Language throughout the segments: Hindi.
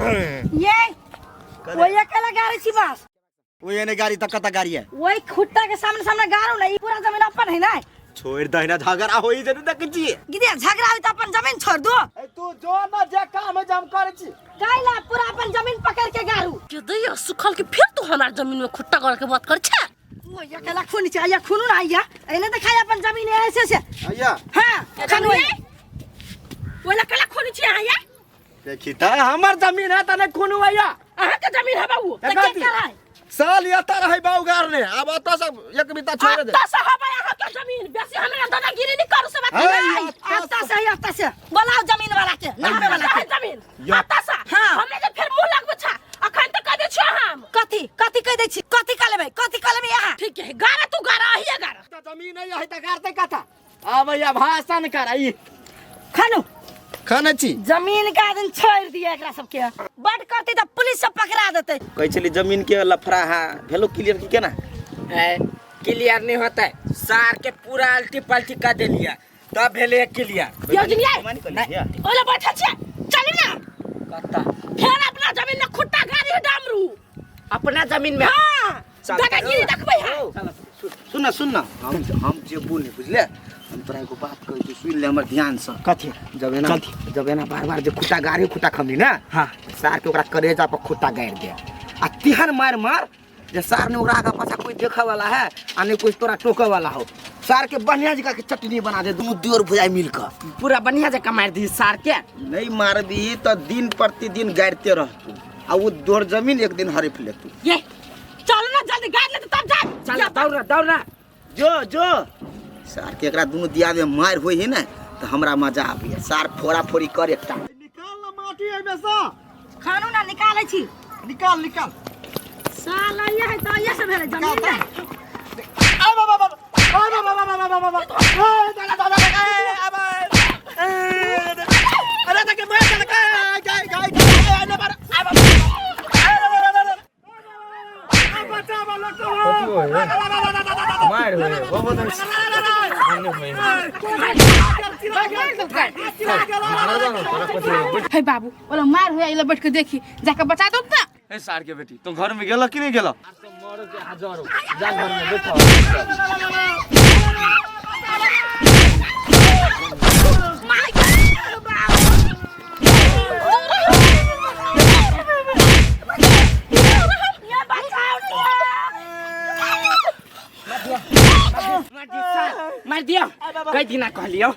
ये वो अकेला गाड़ी छी बस वो ये ने गाड़ी तक कता गाड़ी है वही खुट्टा के सामने सामने गाड़ो नहीं पूरा जमीन अपन है ना छोड़ दहिना झगड़ा होई जरूर देख छी गिदे झगड़ा होई त अपन जमीन छोड़ दो तू जो ना जे काम हम करे छी गायला पूरा अपन जमीन पकड़ के गाड़ू के दैया सुखल के फिर तू हमार जमीन में खुट्टा कर के बात कर छ वो अकेला खून चाहिए खून ना आइया एने दिखाई अपन जमीन ऐसे से आइया हां खानु वो अकेला खून चाहिए आइया देखी त हमर जमीन है तने खून आइया अहां के जमीन है बाबू त के कराय साल या तर है बाउगार ने अब त सब एक बिता छोड़ दे त सब अहां के जमीन बेसी हमरा दादागिरी नहीं करू से बात नहीं आता से बोलाओ जमीन वाला के नामे वाला के जमीन आता से हां हमने जे फिर मुंह लगबे छ अखन त कह दे छ हम कथि कह दे छी कथि का लेबे यहां ठीक है गारा तू गारा ही गारा जमीन नहीं है त गारते कथा अब या भाषण कराई खानु खाना छी जमीन का दिन छोड़ दिया एकरा सब के बट करती त पुलिस सब पकड़ा देते कह चली जमीन के लफड़ा है भेलो क्लियर की केना है क्लियर नहीं होता है सार के पूरा अल्टी पल्टी कर दे लिया तब भेले क्लियर योजना ओला बैठा छ चली ना कत्ता फिर अपना जमीन में खुट्टा गाड़ी डामरू अपना जमीन में हां दादागिरी देखबै हां सुन ना हम जे बोले बुझले हम तोरा एगो बात कहै छी सुन ले हमर ध्यान से कथि जब ना बार जे खुट्टा खमली ना हां सार के ओकरा करेजा पर खुट्टा गाड़ दे आ तिहन मार जे सार ने ओकरा आगा पाछा कोई देखे वाला है आ नहीं कोई तोरा टोके वाला हो सार के बढ़िया जगह के चटनी बना दे दोनों दियोर भुजाई मिलकर पूरा बढ़िया जगह मार दी सार के नहीं मार दी तो दिन प्रतिदिन गाड़ते रह तू आ वो दोर जमीन एक दिन हड़प ले तू ये चल ना जल्दी गाड़ ले तब जा चल दौड़ जो सार के एकरा दोनों दिया में मार होई है ना तो हमरा मजा आबे सार फोड़ा फोड़ी कर एकटा निकाल ना माटी एमे से खानू ना निकालै छी निकाल साला ये है तो ये से भेले जमीन में आ बाबा अरे तक मैं चल गाय ने बार बचा वाला मार होए बहुत हे बाबू ओला मार होया इला बैठ के देखी जाके बचा दो ना ए सार के बेटी तुम घर में गेला कि नहीं गेला मरो के हजारों जा घर में बैठो मार दियो कई दिना कहलियो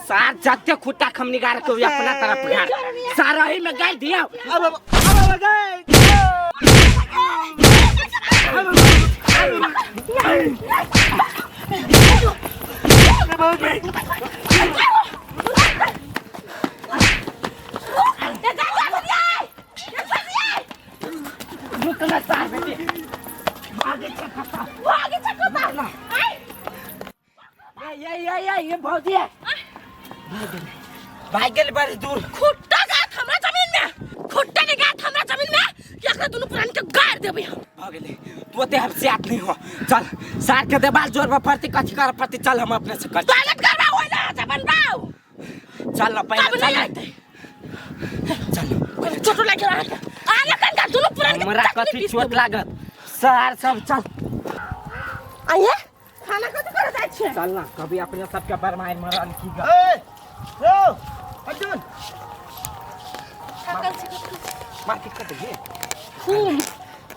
सार जाते खुट्टा खमनी गार के अपना तरफ गार सारा ही में गाय दियो ये भौजी है भाग गेल बड़ी दूर खुट्टा गाथ हमरा जमीन में खुट्टा ने गाथ हमरा जमीन में एकरा दोनों प्राण के गाड़ देबे हम भाग गेले तू ते हमसे आत नहीं हो चल सार के देवाल जोर पर प्रति कथि कर प्रति चल हम अपने से कर टॉयलेट करवा होय ना जबन बाऊ चल ना पहले चल छोटो लगे आले कन का दोनों प्राण के हमरा कथि चोट लागत सार सब चल आइए खाना कथि कर जाय छै चल ना कभी अपने सबके बरमाइन मरल की ग रो अर्जुन मार्केट कर दे खूब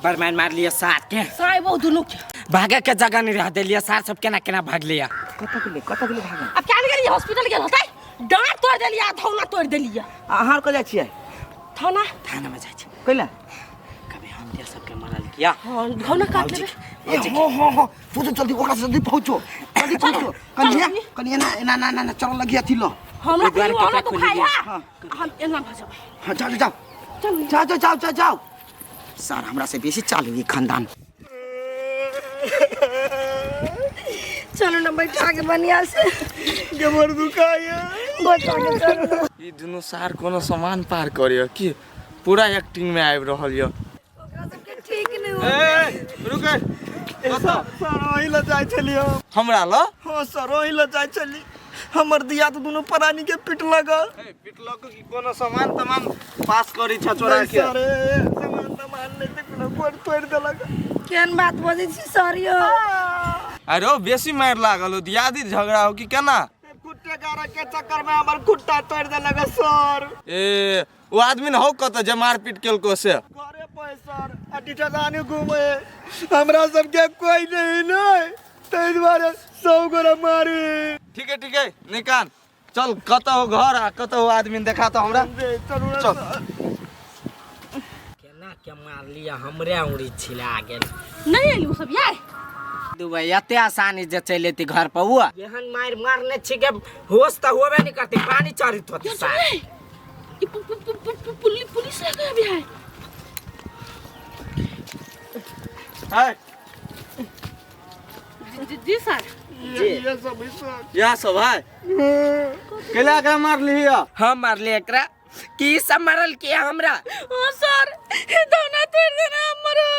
बरमाइन मार लिया सार के साई बहु दोनों के भागे के जगह नहीं रह देलिया सार सब केना भाग लिया कत के लिए भागा अब क्या गेली हॉस्पिटल गेल होतै डांट तोड़ देलिया धौना तोड़ देलिया अहां को जाय छियै थाना में जाय छै कइला कभी हम दिया सबके मरल किया हां धौना काट लेबे हो तू तो जल्दी ओकरा से जल्दी पहुंचो कनिया ना चल लगिया थी लो हमरा द्वार तो के तो खोली खाई दिया। है हम एना भजब हां जाओ सर हमरा से बेसी चालू ई खानदान चलो ना बैठा के बनिया से जबर दुखाया बैठा के चलो ई दोनों सार कोनो सामान पार करियो कि पूरा एक्टिंग में आबि रहल य ओकरा सब के ठीक नहीं हो ए रुक सर ओही ल जाय छलियो हमरा ल हां सर ओही ल जाय छली हमर दिया तो दोनों प्राणी के पिटलक पिटलक की कोनो सामान तमाम पास करी छ चोरा के अरे सामान तमान नहीं देखलो कोड तोड़ देलक केन बात बजै छी सर यो अरे ओ बेसी मार लागल हो दियादी झगड़ा हो कि केना कुट्टे गारा के चक्कर में हमर खुट्टा तोड़ देलक सर ए वो आदमी न हो कत जे मार पीट केलको से करे पैसर अटिटा जाने घूमे हमरा सबके कोई नहीं तै द्वारे 100 गोरा मारे ठीक है निकाल चल कत हो घर आ कत हो आदमी देखा तो हमरा चल केना के मार लिया हमरे उड़ी छिला गेल नहीं आइलू सब ये दुबई एते आसानी जे चले ती घर पर हुआ एहन मार मारने छी के होश त होबे नहीं करती पानी चढ़ित होती सार ये पुलिस आ गया भी है है जी सर ये सब सर या सब है केला के मार लिया हम मार ले एकरा की सब मारल के हमरा ओ सर दोना तोड़ देना हमरो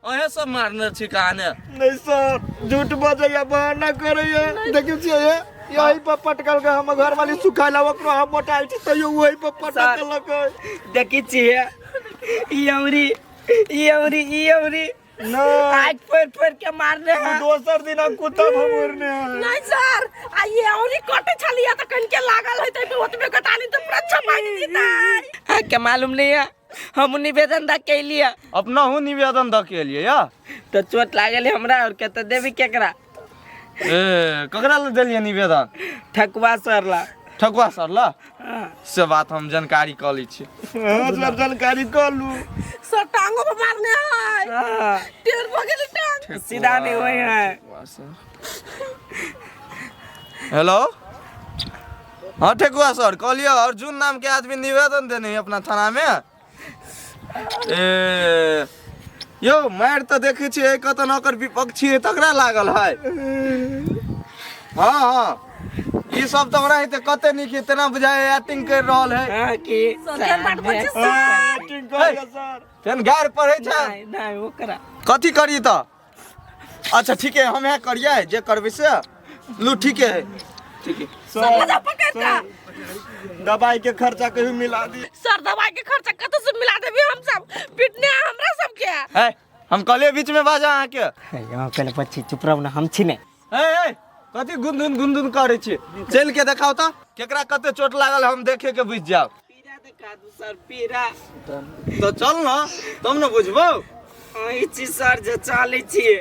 ओहे सब मारने छी कहाने नहीं सर झूठ बजैया बहाना करैया देखियो छियै यही पर पटकल के हम घर वाली सुखाला ओकरो हम मोटाइल छी तइयो वही पर पटकलक देखी छिए ई औरी ना आज पर के मारने हैं दोसर दिन कुत्ता भमरने है नहीं सर आ ये औरी कटे छलिया त कन के लागल है त ओतबे कटानी तो पूरा छपाई दीता है के मालूम नहीं है हम निवेदन दा के लिए अपना हूँ निवेदन द के लिए या तो चोट लागल हमरा और के तो देवी केकरा ए ककरा ले देलिए निवेदन ठकुआ सरला ठकुआ सर ला से बात हम जानकारी क ली छी हां सब जानकारी कर लू सर टांगों पे मारने है टेर पकड़ टांग सीधा नहीं हुए हैं हेलो हाँ ठकुआ सर कहलिए अर्जुन नाम के आदमी निवेदन देने हैं अपना थाना में ए यो मार तो देखे छी कतन ओकर विपक्षी तकरा लागल है हाँ ई सब तो हमरा त कते नहीं कि तना बुझाए एक्टिंग कर रहल है हां की सर बात बच्चे एक्टिंग कर सर फेन गार पड़े छै नहीं ओकरा कथी करी त अच्छा ठीक है हम है करिए जे करबे से लू ठीक है सर पकड़ता दवाई के खर्चा कहीं मिला दी सर दवाई के खर्चा कत से मिला देबे हम सब पिटने हमरा सब के है हम कहलिए बीच में बाजा आ के यहां पहले बच्ची चुप रहो ना हम छी ने ए कथी गुनगुन करे छी चल के देखाओ त केकरा कते चोट लागल हम देखे के बुझ जाओ पीरा दिखा दू सर पीरा तो चल ना तुम न बुझबो ई चीज सर जे चाले छिए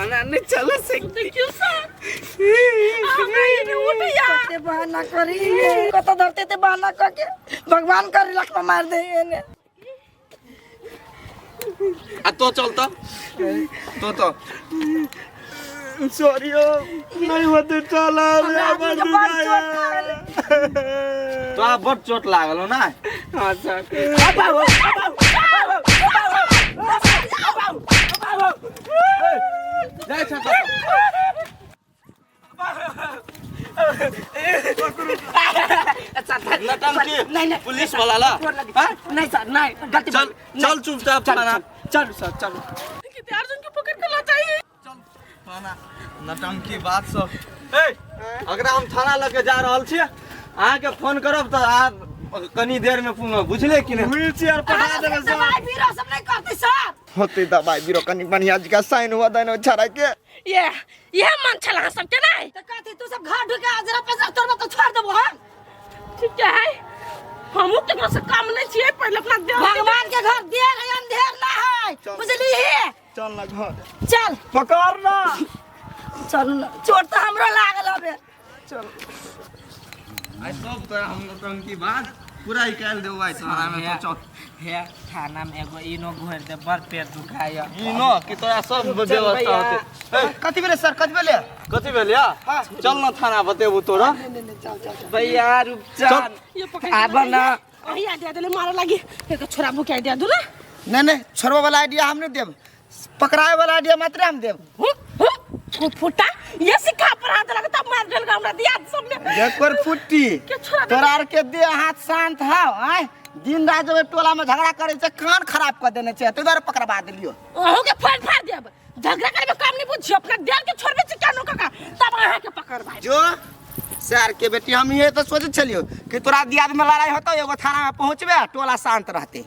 अना नहीं चल सकते क्यों सर हमरा ये उठ या ते बहाना करी कत धरते ते बहाना करके भगवान कर लख मार दे ने आ तो चल तो सॉरी नहीं होते चला तो आप बहुत चोट लागल हो ना हां सर जाए छा नटंकी पुलिस वाला ला नहीं सर नहीं गलती चल चल चुपचाप थाना चल सर चलो कि अर्जुन को पकड़ के ला चाहिए चल थाना नटंकी बात सब ए अगर हम थाना लेके जा रहल छी अहाँ के फोन करब त आ कनी देर में बुझले कि नहीं व्हील चेयर पठा देबे सर दवाई बीरो सब नहीं करते सर होते दवाई बीरो कनी बढ़िया जी का साइन हुआ देनो छड़ा के ये मन छला सब के नहीं त कहते तू सब घर ढुके जरा पैसा तोर तो छोड़ देबो हम ठीक है हम तो से काम नहीं छिए पहले अपना देह भगवान के घर देर है अंधेर ना है बुझली चल ना घर चल पकड़ ना चल चोट तो हमरो लागल हबे आई सब तो हम नटंकी बात पूरा निकाल देबो आई थाना में तो चल हे थाना में एगो इनो घोर दे बर पेट दुखाया ई न कि तोरा सब व्यवस्था होते कथि बेले सर कथि बेले कथी भेल या चल ना थाना बतेबो तोरा भैया रुपचान ये पकड़ आब ना वही आइडिया देले मारे लगी एक छोरा बुक आइडिया दू ना नहीं छोड़वा वाला आइडिया हम नहीं देब पकड़ाए वाला आइडिया मात्र हम देब फुटा ये सिखा पर हाथ लगा तब मार देल हमरा दिया सब में जेकर फुट्टी के छोरा तोरा आर के दे हाथ शांत हाव आय दिन रात जब टोला में झगड़ा करे से कान खराब कर देने छै तै द्वारा पकड़वा देलियो ओहो के फाड़ देब झगड़ा करे में काम नहीं बुझियो अपना देर के छोड़बे से क्या नो काका तब अहाँ के पकड़ भाई जो सर के बेटी हम ये तो सोचे छलियो कि तोरा दियाद में लड़ाई होतो एगो थाना में पहुंचबे टोला शांत रहते।